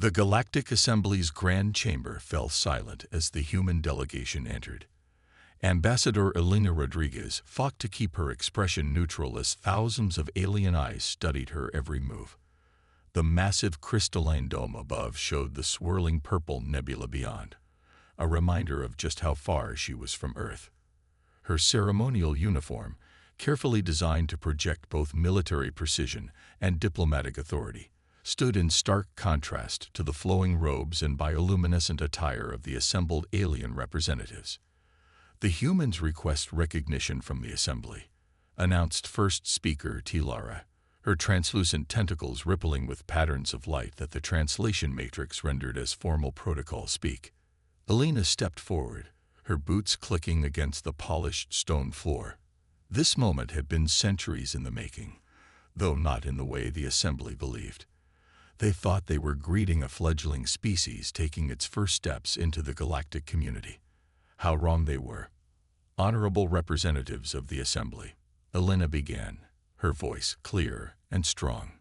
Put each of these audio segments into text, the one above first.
The Galactic Assembly's grand chamber fell silent as the human delegation entered. Ambassador Elena Rodriguez fought to keep her expression neutral as thousands of alien eyes studied her every move. The massive crystalline dome above showed the swirling purple nebula beyond, a reminder of just how far she was from Earth. Her ceremonial uniform, carefully designed to project both military precision and diplomatic authority, stood in stark contrast to the flowing robes and bioluminescent attire of the assembled alien representatives. "The humans request recognition from the Assembly," announced First Speaker Tilara, her translucent tentacles rippling with patterns of light that the translation matrix rendered as formal protocol speak. Elena stepped forward, her boots clicking against the polished stone floor. This moment had been centuries in the making, though not in the way the Assembly believed. They thought they were greeting a fledgling species taking its first steps into the galactic community. How wrong they were. "Honorable representatives of the Assembly," Elena began, her voice clear and strong.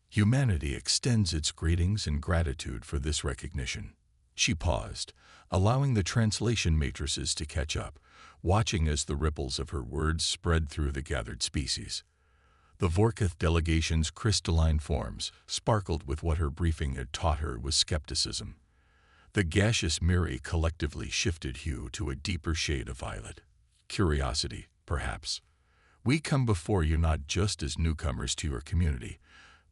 "Humanity extends its greetings and gratitude for this recognition." She paused, allowing the translation matrices to catch up, watching as the ripples of her words spread through the gathered species. The Vorkith delegation's crystalline forms sparkled with what her briefing had taught her was skepticism. The gaseous Miri collectively shifted hue to a deeper shade of violet. Curiosity, perhaps. "We come before you not just as newcomers to your community,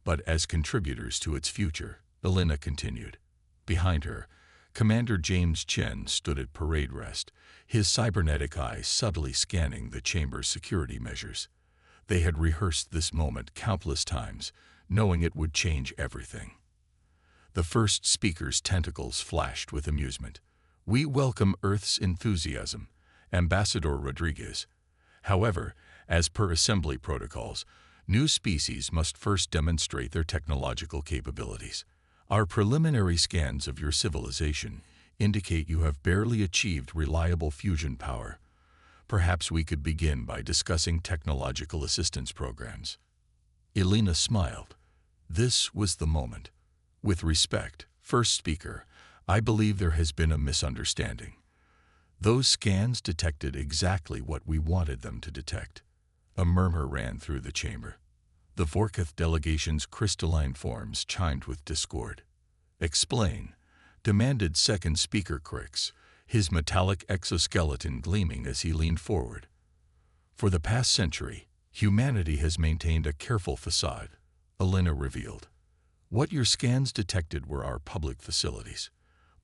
but as contributors to its future," Elena continued. Behind her, Commander James Chen stood at parade rest, his cybernetic eye subtly scanning the chamber's security measures. They had rehearsed this moment countless times, knowing it would change everything. The first speaker's tentacles flashed with amusement. "We welcome Earth's enthusiasm, Ambassador Rodriguez. However, as per Assembly protocols, new species must first demonstrate their technological capabilities. Our preliminary scans of your civilization indicate you have barely achieved reliable fusion power. Perhaps we could begin by discussing technological assistance programs." Elena smiled. This was the moment. "With respect, First Speaker, I believe there has been a misunderstanding. Those scans detected exactly what we wanted them to detect." A murmur ran through the chamber. The Vorkith delegation's crystalline forms chimed with discord. "Explain," demanded Second Speaker Crix, his metallic exoskeleton gleaming as he leaned forward. "For the past century, humanity has maintained a careful facade," Elena revealed. "What your scans detected were our public facilities.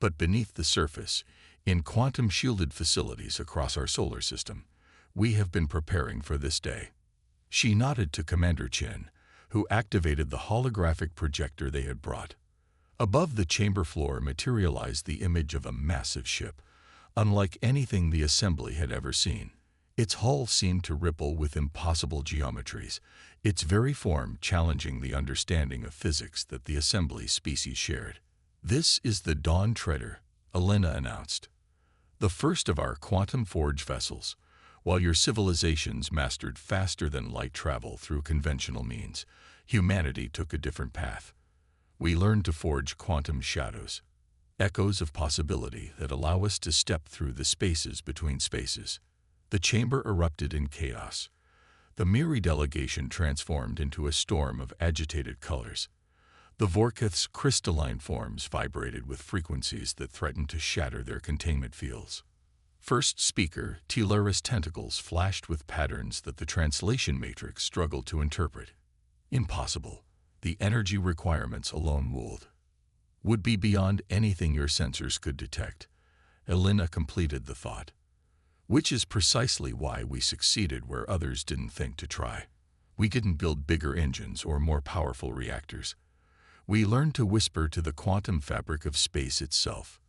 But beneath the surface, in quantum-shielded facilities across our solar system, we have been preparing for this day." She nodded to Commander Chen, who activated the holographic projector they had brought. Above the chamber floor materialized the image of a massive ship, unlike anything the Assembly had ever seen. Its hull seemed to ripple with impossible geometries, its very form challenging the understanding of physics that the Assembly species shared. "This is the Dawn Treader," Elena announced. "The first of our quantum forge vessels. While your civilizations mastered faster-than-light travel through conventional means, humanity took a different path. We learned to forge quantum shadows, echoes of possibility that allow us to step through the spaces between spaces." The chamber erupted in chaos. The Miri delegation transformed into a storm of agitated colors. The Vorkith's crystalline forms vibrated with frequencies that threatened to shatter their containment fields. First Speaker Tilara's tentacles flashed with patterns that the translation matrix struggled to interpret. "Impossible. The energy requirements alone would be beyond anything your sensors could detect." Elena completed the thought. "Which is precisely why we succeeded where others didn't think to try. We didn't build bigger engines or more powerful reactors. We learned to whisper to the quantum fabric of space itself."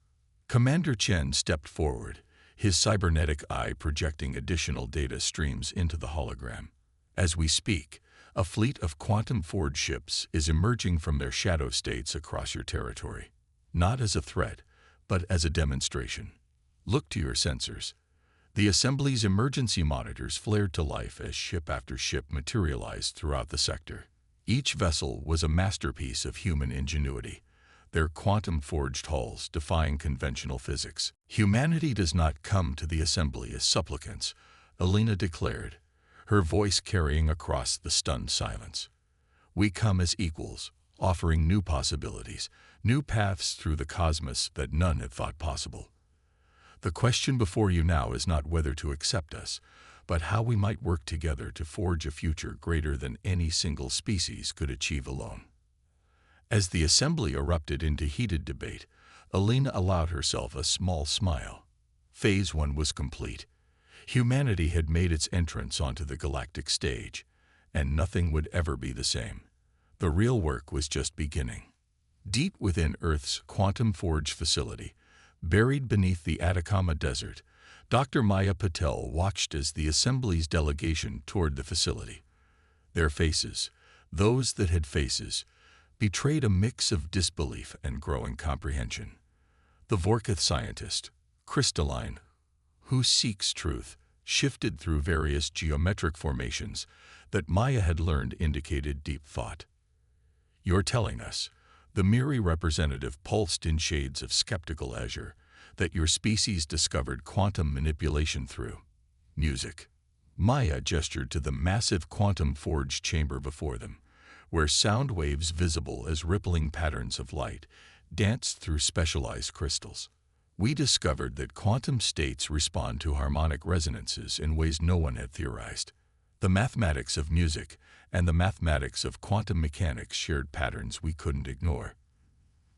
Commander Chen stepped forward, his cybernetic eye projecting additional data streams into the hologram. "As we speak, a fleet of quantum forge ships is emerging from their shadow states across your territory. Not as a threat, but as a demonstration. Look to your sensors." The Assembly's emergency monitors flared to life as ship after ship materialized throughout the sector. Each vessel was a masterpiece of human ingenuity, their quantum-forged hulls defying conventional physics. "Humanity does not come to the assembly as supplicants," Alina declared, her voice carrying across the stunned silence. "We come as equals, offering new possibilities, new paths through the cosmos that none had thought possible. The question before you now is not whether to accept us, but how we might work together to forge a future greater than any single species could achieve alone." As the assembly erupted into heated debate, Alina allowed herself a small smile. Phase 1 was complete. Humanity had made its entrance onto the galactic stage, and nothing would ever be the same. The real work was just beginning. Deep within Earth's quantum forge facility, buried beneath the Atacama Desert, Dr. Maya Patel watched as the assembly's delegation toured the facility. Their faces, those that had faces, betrayed a mix of disbelief and growing comprehension. The Vorkith scientist, crystalline, who seeks truth, shifted through various geometric formations that Maya had learned indicated deep thought. "You're telling us," the Miri representative pulsed in shades of skeptical azure, "that your species discovered quantum manipulation through music." Maya gestured to the massive quantum-forged chamber before them, where sound waves visible as rippling patterns of light danced through specialized crystals. "We discovered that quantum states respond to harmonic resonances in ways no one had theorized. The mathematics of music and the mathematics of quantum mechanics shared patterns we couldn't ignore."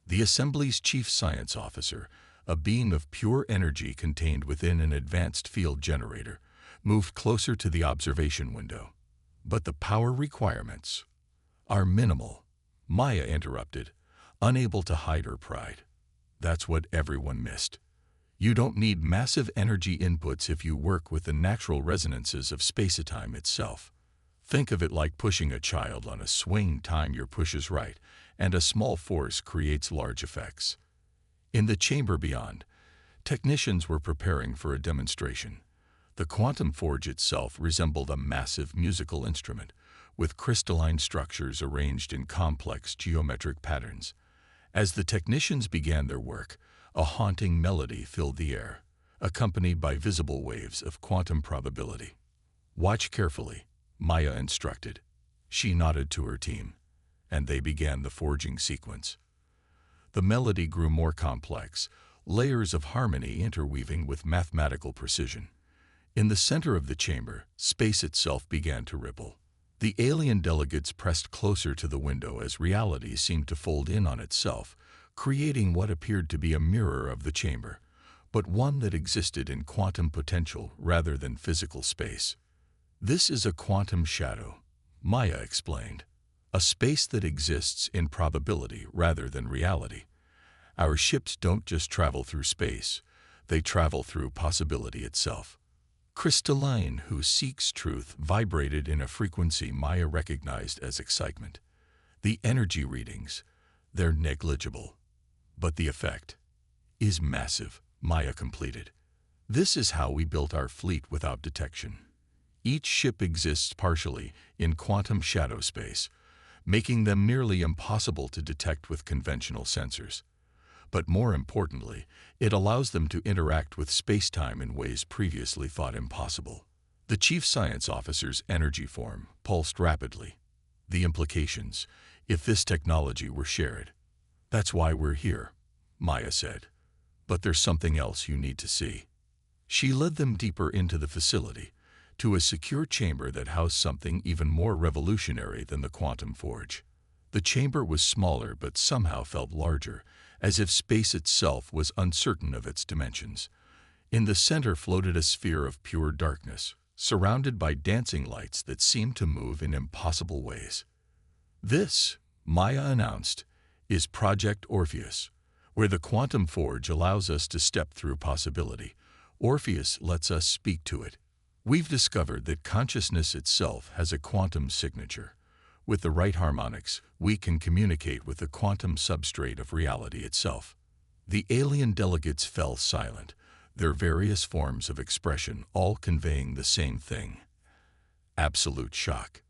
The Assembly's chief science officer, a being of pure energy contained within an advanced field generator, moved closer to the observation window. "But the power requirements are minimal," Maya interrupted, unable to hide her pride. "That's what everyone missed. You don't need massive energy inputs if you work with the natural resonances of space-time itself. Think of it like pushing a child on a swing. Time your push is right, and a small force creates large effects." In the chamber beyond, technicians were preparing for a demonstration. The quantum forge itself resembled a massive musical instrument, with crystalline structures arranged in complex geometric patterns. As the technicians began their work, a haunting melody filled the air, accompanied by visible waves of quantum probability. "Watch carefully," Maya instructed. She nodded to her team, and they began the forging sequence. The melody grew more complex, layers of harmony interweaving with mathematical precision. In the center of the chamber, space itself began to ripple. The alien delegates pressed closer to the window as reality seemed to fold in on itself, creating what appeared to be a mirror of the chamber, but one that existed in quantum potential rather than physical space. "This is a quantum shadow," Maya explained, "a space that exists in probability rather than reality. Our ships don't just travel through space, they travel through possibility itself." Crystalline, who seeks truth, vibrated in a frequency Maya recognized as excitement. "The energy readings, they're negligible, but the effect is massive," Maya completed. "This is how we built our fleet without detection. Each ship exists partially in quantum shadow space, making them nearly impossible to detect with conventional sensors. But more importantly, it allows them to interact with space-time in ways previously thought impossible." The chief science officer's energy form pulsed rapidly. "The implications, if this technology were shared." "That's why we're here," Maya said. "But there's something else you need to see." She led them deeper into the facility, to a secure chamber that housed something even more revolutionary than the quantum forge. The chamber was smaller but somehow felt larger, as if space itself was uncertain of its dimensions. In the center floated a sphere of pure darkness, surrounded by dancing lights that seemed to move in impossible ways. "This," Maya announced, "is Project Orpheus, where the quantum forge allows us to step through possibility. Orpheus lets us speak to it. We've discovered that consciousness itself has a quantum signature. With the right harmonics, we can communicate with the quantum substrate of reality itself." The alien delegates fell silent, their various forms of expression all conveying the same thing: absolute shock.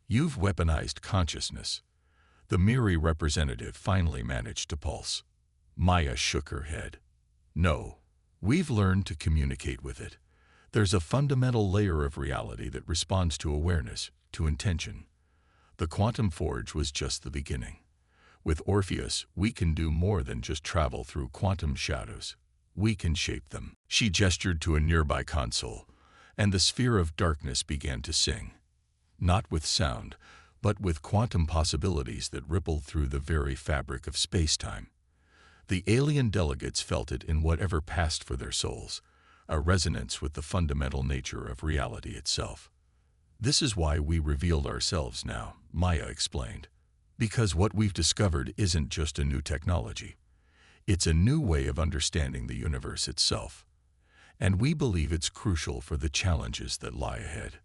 "You've weaponized consciousness." The Miri representative finally managed to pulse. Maya shook her head. No, we've learned to communicate with it. There's a fundamental layer of reality that responds to awareness, to intention. The quantum forge was just the beginning. With Orpheus, we can do more than just travel through quantum shadows. We can shape them. She gestured to a nearby console, and the sphere of darkness began to sing. Not with sound, but with quantum possibilities that rippled through the very fabric of space-time. The alien delegates felt it in whatever passed for their souls, a resonance with the fundamental nature of reality itself. This is why we revealed ourselves now, Maya explained. Because what we've discovered isn't just a new technology. It's a new way of understanding the universe itself. And we believe it's crucial for the challenges that lie ahead.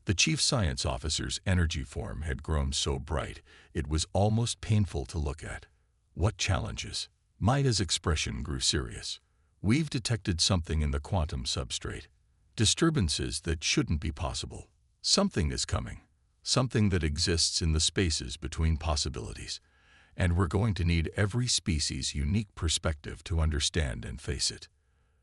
The chief science officer's energy form had grown so bright, it was almost painful to look at. What challenges? Maya's expression grew serious. We've detected something in the quantum substrate. Disturbances that shouldn't be possible. Something is coming. Something that exists in the spaces between possibilities. And we're going to need every species' unique perspective to understand and face it.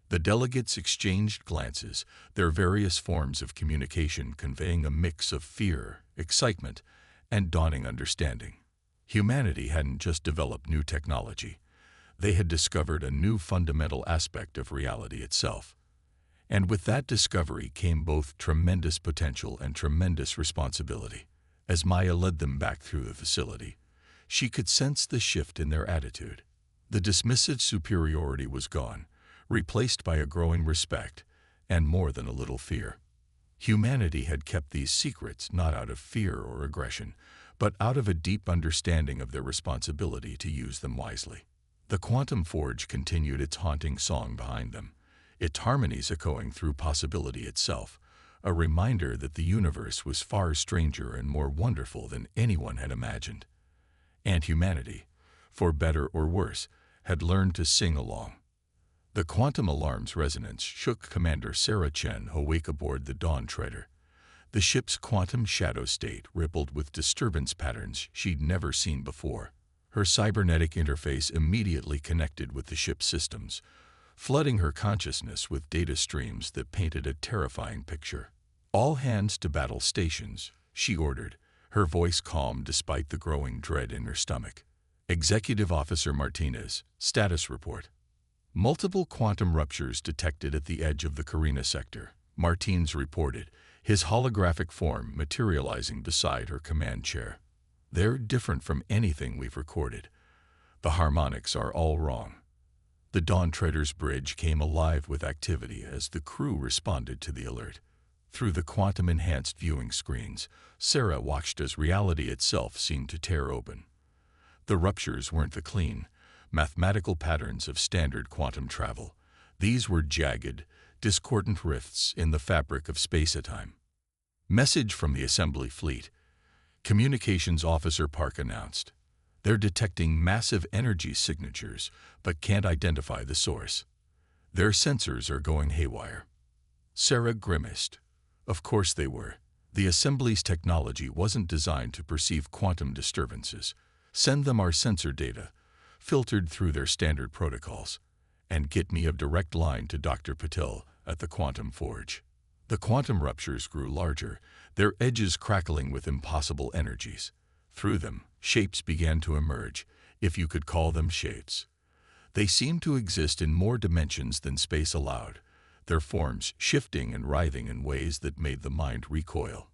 The delegates exchanged glances, their various forms of communication conveying a mix of fear, excitement, and dawning understanding. Humanity hadn't just developed new technology. They had discovered a new fundamental aspect of reality itself. And with that discovery came both tremendous potential and tremendous responsibility. As Maya led them back through the facility, she could sense the shift in their attitude. The dismissive superiority was gone, replaced by a growing respect, and more than a little fear. Humanity had kept these secrets not out of fear or aggression, but out of a deep understanding of their responsibility to use them wisely. The quantum forge continued its haunting song behind them, its harmonies echoing through possibility itself, a reminder that the universe was far stranger and more wonderful than anyone had imagined. And humanity, for better or worse, had learned to sing along. The quantum alarm's resonance shook Commander Sarah Chen awake aboard the Dawn Treader. The ship's quantum shadow state rippled with disturbance patterns she'd never seen before. Her cybernetic interface immediately connected with the ship's systems, flooding her consciousness with data streams that painted a terrifying picture. "All hands to battle stations," she ordered, her voice calm despite the growing dread in her stomach. "Executive Officer Martinez, status report." "Multiple quantum ruptures detected at the edge of the Carina sector," Martins reported, his holographic form materializing beside her command chair. "They're different from anything we've recorded. The harmonics are all wrong." The Dawn Trader's bridge came alive with activity as the crew responded to the alert. Through the quantum-enhanced viewing screens, Sarah watched as reality itself seemed to tear open. The ruptures weren't the clean, mathematical patterns of standard quantum travel. These were jagged, discordant rifts in the fabric of space-time. "Message from the assembly fleet," Communications Officer Park announced. "They're detecting massive energy signatures, but can't identify the source. Their sensors are going haywire." Sarah grimaced. Of course they were. The assembly's technology wasn't designed to perceive quantum disturbances. Send them our sensor data, filtered through their standard protocols, and get me a direct line to Dr. Patel at the Quantum Forge. The quantum ruptures grew larger, their edges crackling with impossible energies. Through them, shapes began to emerge, if you could call them shapes. They seemed to exist in more dimensions than space allowed, their forms shifting and writhing in ways that made the mind recoil.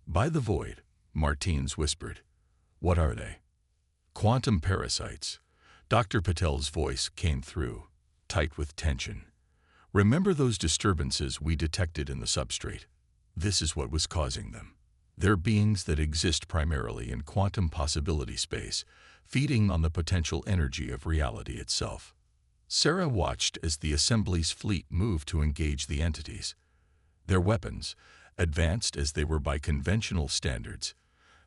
"By the void," Martins whispered. "What are they?" "Quantum parasites." Dr. Patel's voice came through, tight with tension. "Remember those disturbances we detected in the substrate? This is what was causing them. They're beings that exist primarily in quantum possibility space, feeding on the potential energy of reality itself." Sarah watched as the assembly's fleet moved to engage the entities. Their weapons, advanced as they were by conventional standards,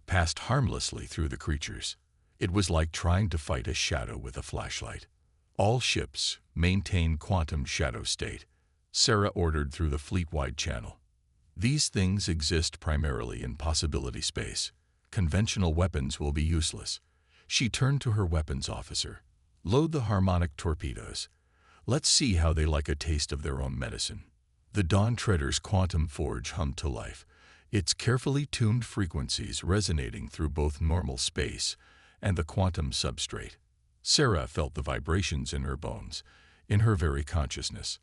passed harmlessly through the creatures. It was like trying to fight a shadow with a flashlight. "All ships maintain quantum shadow state," Sarah ordered through the fleet-wide channel. "These things exist primarily in possibility space. Conventional weapons will be useless." She turned to her weapons officer. "Load the harmonic torpedoes. Let's see how they like a taste of their own medicine." The Dawn Treader's quantum forge hummed to life, its carefully tuned frequencies resonating through both normal space and the quantum substrate. Sarah felt the vibrations in her bones, in her very consciousness.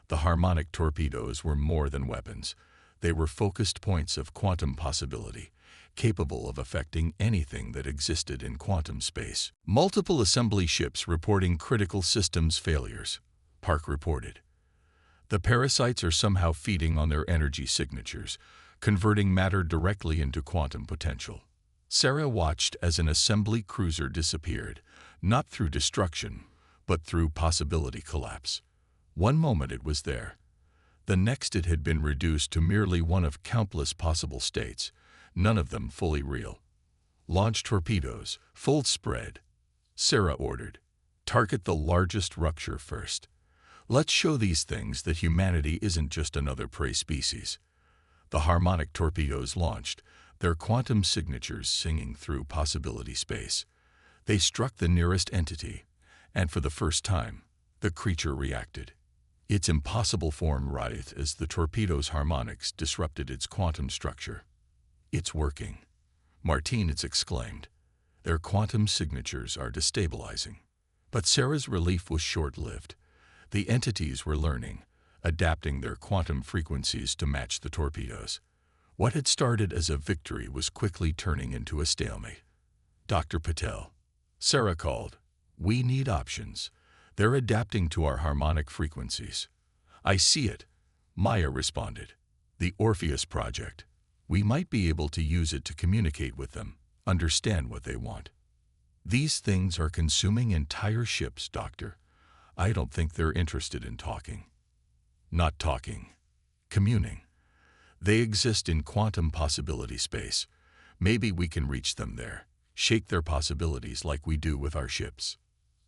The harmonic torpedoes were more than weapons. They were focused points of quantum possibility, capable of affecting anything that existed in quantum space. Multiple assembly ships reporting critical systems failures, Park reported. The parasites are somehow feeding on their energy signatures, converting matter directly into quantum potential. Sarah watched as an assembly cruiser disappeared, not through destruction, but through possibility collapse. One moment it was there. The next it had been reduced to merely one of countless possible states, none of them fully real. "Launch torpedoes, full spread," Sarah ordered. "Target the largest rupture first. Let's show these things that humanity isn't just another prey species." The harmonic torpedoes launched, their quantum signatures singing through possibility space. They struck the nearest entity, and for the first time, the creature reacted. Its impossible form writhed as the torpedo's harmonics disrupted its quantum structure. "It's working," Martinez exclaimed. "Their quantum signatures are destabilizing." But Sarah's relief was short-lived. The entities were learning, adapting their quantum frequencies to match the torpedoes. What had started as a victory was quickly turning into a stalemate. "Dr. Patel," Sarah called, "we need options. They're adapting to our harmonic frequencies." "I see it," Maya responded. "The Orpheus Project. We might be able to use it to communicate with them, understand what they want." "These things are consuming entire ships, Doctor. I don't think they're interested in talking." "Not talking. Communing. They exist in quantum possibility space. Maybe we can reach them there, shake their possibilities like we do with our ships."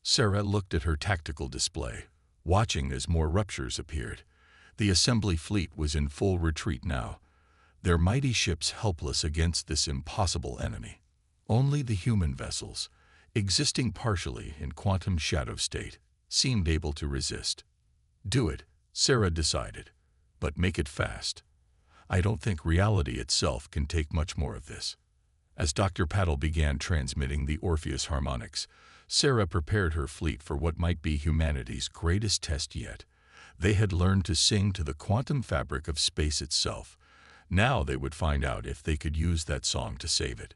Sarah looked at her tactical display, watching as more ruptures appeared. The assembly fleet was in full retreat now, their mighty ships helpless against this impossible enemy. Only the human vessels, existing partially in quantum shadow state, seemed able to resist. "Do it," Sarah decided, "but make it fast. I don't think reality itself can take much more of this." As Dr. Patel began transmitting the Orpheus harmonics, Sarah prepared her fleet for what might be humanity's greatest test yet. They had learned to sing to the quantum fabric of space itself. Now they would find out if they could use that song to save it.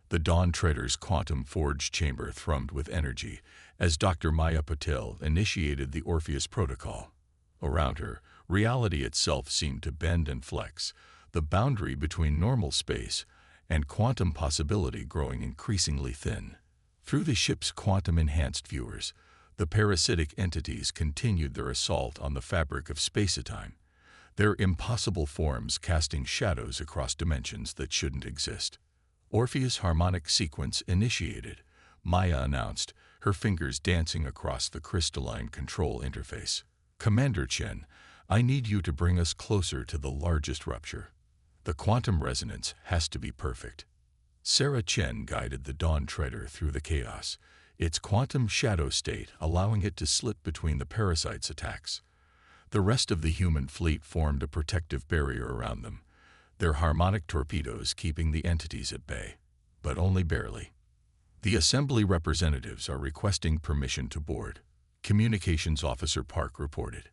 The Dawn Treader's quantum forge chamber thrummed with energy as Dr. Maya Patel initiated the Orpheus protocol. Around her, reality itself seemed to bend and flex, the boundary between normal space and quantum possibility growing increasingly thin. Through the ship's quantum-enhanced viewers, the parasitic entities continued their assault on the fabric of space-time, their impossible forms casting shadows across dimensions that shouldn't exist. "Orpheus harmonic sequence initiated," Maya announced, her fingers dancing across the crystalline control interface. "Commander Chen, I need you to bring us closer to the largest rupture. The quantum resonance has to be perfect." Sarah Chen guided the Dawn Treader through the chaos, its quantum shadow state allowing it to slip between the parasites' attacks. The rest of the human fleet formed a protective barrier around them, their harmonic torpedoes keeping the entities at bay, but only barely. "The assembly representatives are requesting permission to board," Communications Officer Park reported.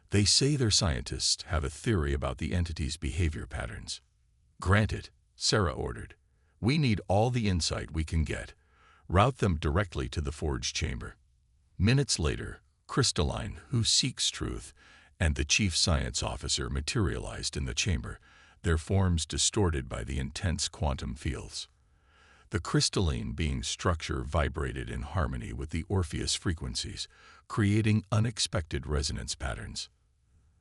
"They say their scientists have a theory about the entities' behavior patterns." "Granted," Sarah ordered. "We need all the insight we can get. Route them directly to the forge chamber." Minutes later, Crystalline, who seeks truth, and the chief science officer materialized in the chamber, their forms distorted by the intense quantum fields. The crystalline being structure vibrated in harmony with the Orpheus frequencies, creating unexpected resonance patterns.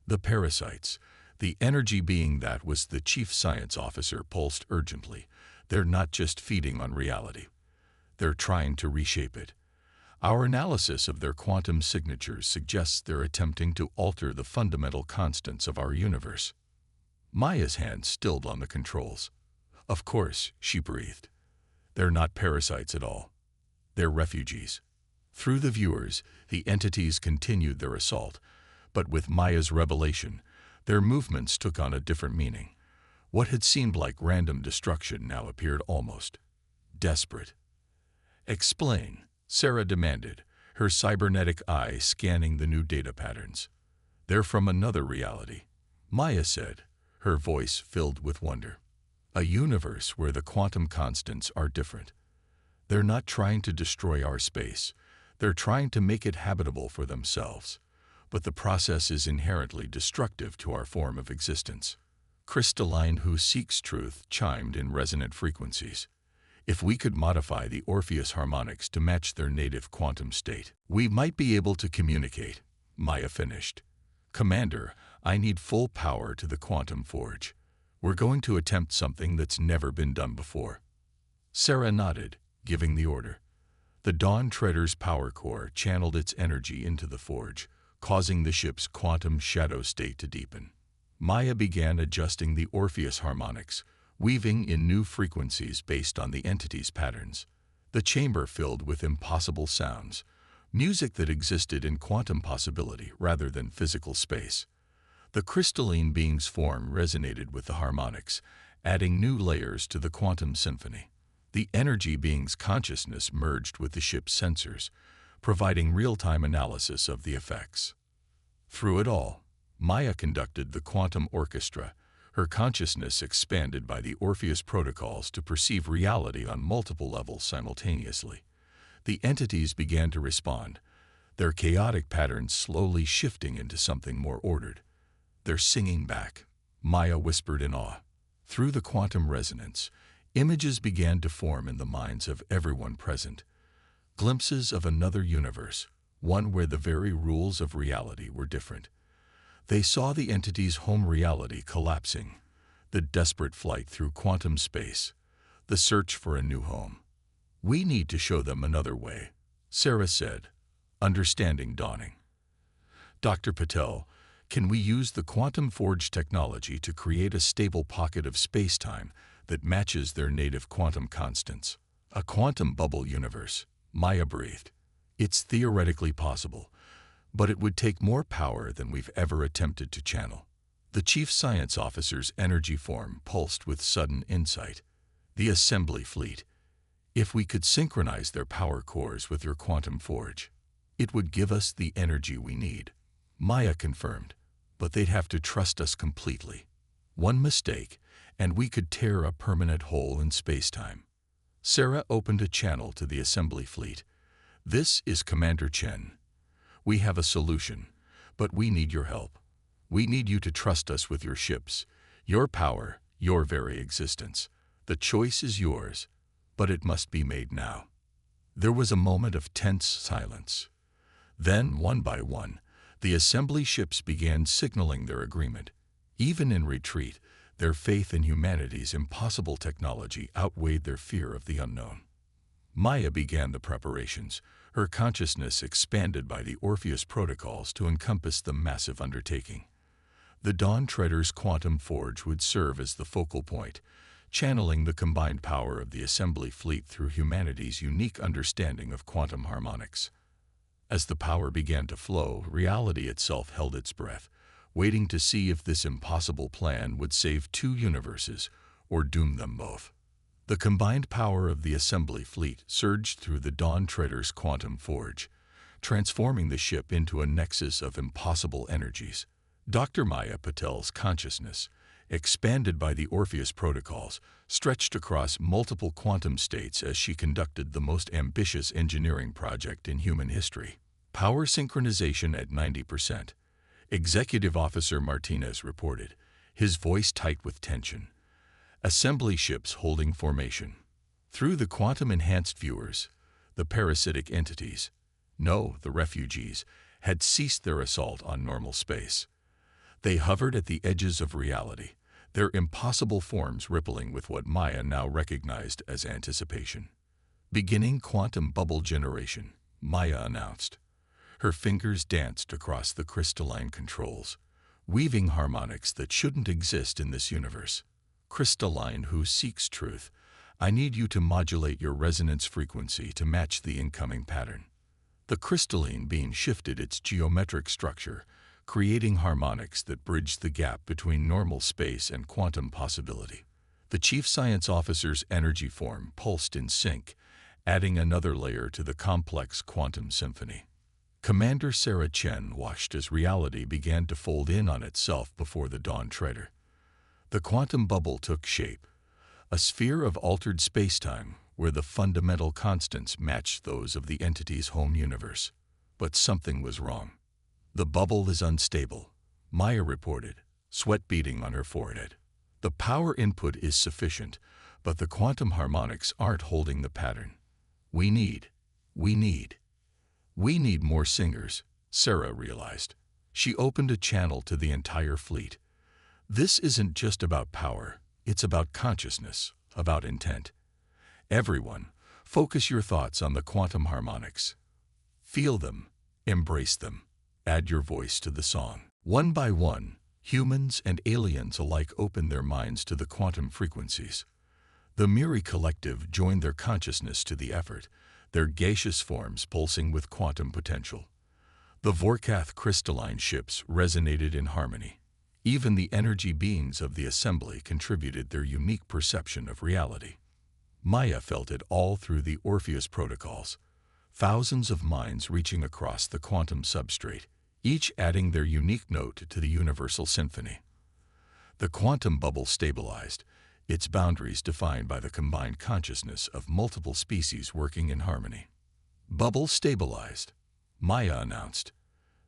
The parasites, the energy being that was the chief science officer, pulsed urgently. They're not just feeding on reality. They're trying to reshape it. Our analysis of their quantum signatures suggests they're attempting to alter the fundamental constants of our universe. Maya's hand stilled on the controls. "Of course," she breathed. They're not parasites at all. They're refugees. Through the viewers, the entities continued their assault, but with Maya's revelation, their movements took on a different meaning. What had seemed like random destruction now appeared almost desperate. "Explain," Sarah demanded, her cybernetic eye scanning the new data patterns. "They're from another reality," Maya said, her voice filled with wonder. "A universe where the quantum constants are different. They're not trying to destroy our space. They're trying to make it habitable for themselves. But the process is inherently destructive to our form of existence." Crystalline, who seeks truth, chimed in resonant frequencies. "If we could modify the Orpheus harmonics to match their native quantum state, we might be able to communicate," Maya finished. "Commander, I need full power to the quantum forge. We're going to attempt something that's never been done before." Sarah nodded, giving the order. The Dawn Treader's power core channeled its energy into the forge, causing the ship's quantum shadow state to deepen. Maya began adjusting the Orpheus harmonics, weaving in new frequencies based on the entity's patterns. The chamber filled with impossible sounds, music that existed in quantum possibility rather than physical space. The crystalline being's form resonated with the harmonics, adding new layers to the quantum symphony. The energy being's consciousness merged with the ship's sensors, providing real-time analysis of the effects. Through it all, Maya conducted the quantum orchestra, her consciousness expanded by the Orpheus protocols to perceive reality on multiple levels simultaneously. The entities began to respond, their chaotic patterns slowly shifting into something more ordered. "They're singing back," Maya whispered in awe. Through the quantum resonance, images began to form in the minds of everyone present. Glimpses of another universe, one where the very rules of reality were different. They saw the entity's home reality collapsing, the desperate flight through quantum space, the search for a new home. "We need to show them another way," Sarah said, understanding dawning. "Dr. Patel, can we use the quantum forge technology to create a stable pocket of space-time that matches their native quantum constants? A quantum bubble universe," Maya breathed. "It's theoretically possible, but it would take more power than we've ever attempted to channel." The chief science officer's energy form pulsed with sudden insight. "The assembly fleet. If we could synchronize their power cores with your quantum forge, it would give us the energy we need," Maya confirmed. "But they'd have to trust us completely. One mistake, and we could tear a permanent hole in space-time." Sarah opened a channel to the assembly fleet. "This is Commander Chen. We have a solution, but we need your help. We need you to trust us with your ships, your power, your very existence. The choice is yours, but it must be made now." There was a moment of tense silence. Then, one by one, the assembly ships began signaling their agreement. Even in retreat, their faith in humanity's impossible technology outweighed their fear of the unknown. Maya began the preparations, her consciousness expanded by the Orpheus protocols to encompass the massive undertaking. The Dawn Treader's quantum forge would serve as the focal point, channeling the combined power of the assembly fleet through humanity's unique understanding of quantum harmonics. As the power began to flow, reality itself held its breath, waiting to see if this impossible plan would save two universes or doom them both. The combined power of the assembly fleet surged through the Dawn Treader's quantum forge, transforming the ship into a nexus of impossible energies. Dr. Maya Patel's consciousness, expanded by the Orpheus protocols, stretched across multiple quantum states as she conducted the most ambitious engineering project in human history. Power synchronization at 90%. Executive Officer Martinez reported, his voice tight with tension. Assembly ships holding formation. Through the quantum-enhanced viewers, the parasitic entities, no, the refugees, had ceased their assault on normal space. They hovered at the edges of reality, their impossible forms rippling with what Maya now recognized as anticipation. "Beginning quantum bubble generation," Maya announced. Her fingers danced across the crystalline controls, weaving harmonics that shouldn't exist in this universe. "Crystalline, who seeks truth, I need you to modulate your resonance frequency to match the incoming pattern. The crystalline beam shifted its geometric structure, creating harmonics that bridged the gap between normal space and quantum possibility. The chief science officer's energy form pulsed in sync, adding another layer to the complex quantum symphony. Commander Sarah Chen watched as reality began to fold in on itself before the Dawn Treader. The quantum bubble took shape, a sphere of altered spacetime where the fundamental constants matched those of the entity's home universe. But something was wrong. The bubble is unstable, Maya reported, sweat beading on her forehead. The power input is sufficient, but the quantum harmonics aren't holding the pattern. We need more singers, Sarah realized. She opened a channel to the entire fleet. This isn't just about power, it's about consciousness, about intent. Everyone, focus your thoughts on the quantum harmonics. Feel them, embrace them, add your voice to the song. One by one, humans and aliens alike opened their minds to the quantum frequencies. The Miri Collective joined their consciousness to the effort, their gaseous forms pulsing with quantum potential. The Vorkath crystalline ships resonated in harmony. Even the energy beings of the assembly contributed their unique perception of reality. Maya felt it all through the Orpheus protocols, thousands of minds reaching across the quantum substrate, each adding their unique note to the universal symphony. The quantum bubble stabilized, its boundaries defined by the combined consciousness of multiple species working in harmony. Bubble stabilized, Maya announced.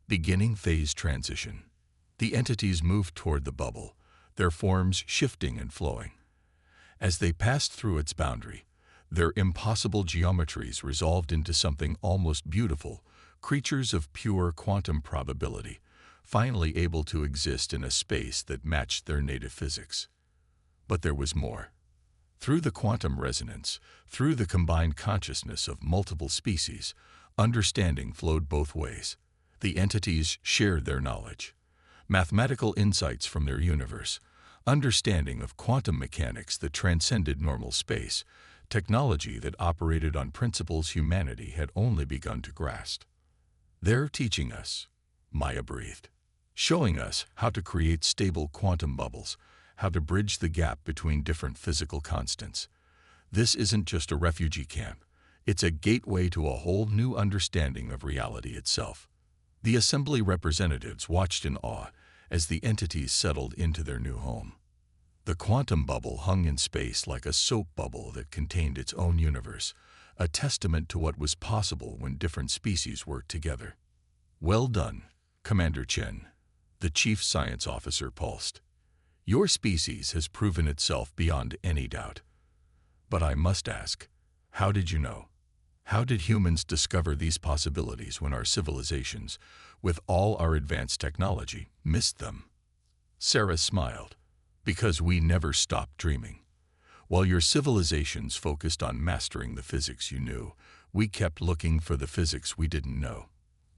Beginning phase transition. The entities moved toward the bubble, their forms shifting and flowing. As they passed through its boundary, their impossible geometries resolved into something almost beautiful, creatures of pure quantum probability, finally able to exist in a space that matched their native physics. But there was more. Through the quantum resonance, through the combined consciousness of multiple species, understanding flowed both ways. The entities shared their knowledge, mathematical insights from their universe, understanding of quantum mechanics that transcended normal space, technology that operated on principles humanity had only begun to grasp. They're teaching us, Maya breathed, showing us how to create stable quantum bubbles, how to bridge the gap between different physical constants. This isn't just a refugee camp, it's a gateway to a whole new understanding of reality itself. The assembly representatives watched in awe as the entities settled into their new home. The quantum bubble hung in space like a soap bubble that contained its own universe, a testament to what was possible when different species worked together. Well done, Commander Chen, the chief science officer pulsed. Your species has proven itself beyond any doubt. But I must ask, how did you know? How did humans discover these possibilities when our civilizations, with all our advanced technology, missed them? Sarah smiled. Because we never stopped dreaming. While your civilizations focused on mastering the physics you knew, we kept looking for the physics we didn't know.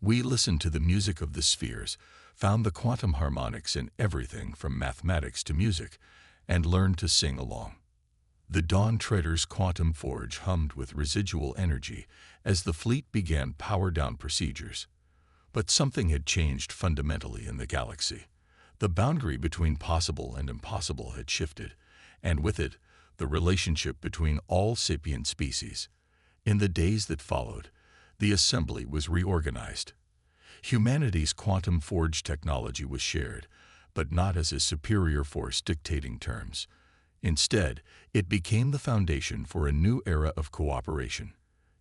We listened to the music of the spheres, found the quantum harmonics in everything from mathematics to music, and learned to sing along. The Dawn Treader's quantum forge hummed with residual energy as the fleet began power-down procedures. But something had changed fundamentally in the galaxy. The boundary between possible and impossible had shifted, and with it, the relationship between all sapient species. In the days that followed, the assembly was reorganized. Humanity's quantum forge technology was shared, but not as a superior force dictating terms. Instead, it became the foundation for a new era of cooperation.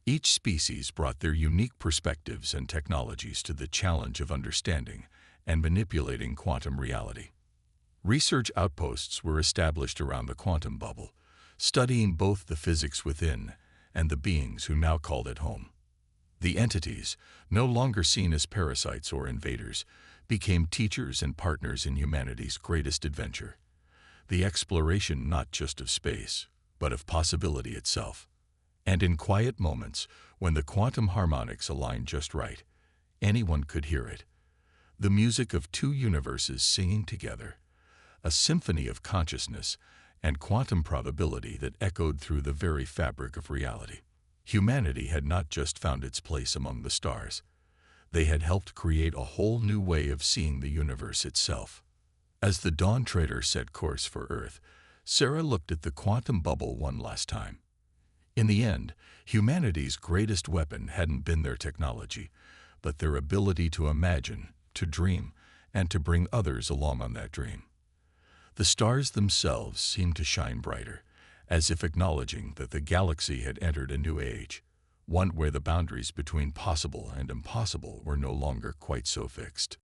Each species brought their unique perspectives and technologies to the challenge of understanding and manipulating quantum reality. Research outposts were established around the quantum bubble, studying both the physics within and the beings who now called it home. The entities, no longer seen as parasites or invaders, became teachers and partners in humanity's greatest adventure. The exploration not just of space, but of possibility itself. And in quiet moments, when the quantum harmonics aligned just right, anyone could hear it. The music of two universes singing together, a symphony of consciousness and quantum probability that echoed through the very fabric of reality. Humanity had not just found its place among the stars. They had helped create a whole new way of seeing the universe itself. As the Dawn Trader set course for Earth, Sarah looked at the quantum bubble one last time. In the end, humanity's greatest weapon hadn't been their technology, but their ability to imagine, to dream, and to bring others along on that dream. The stars themselves seemed to shine brighter, as if acknowledging that the galaxy had entered a new age, one where the boundaries between possible and impossible were no longer quite so fixed.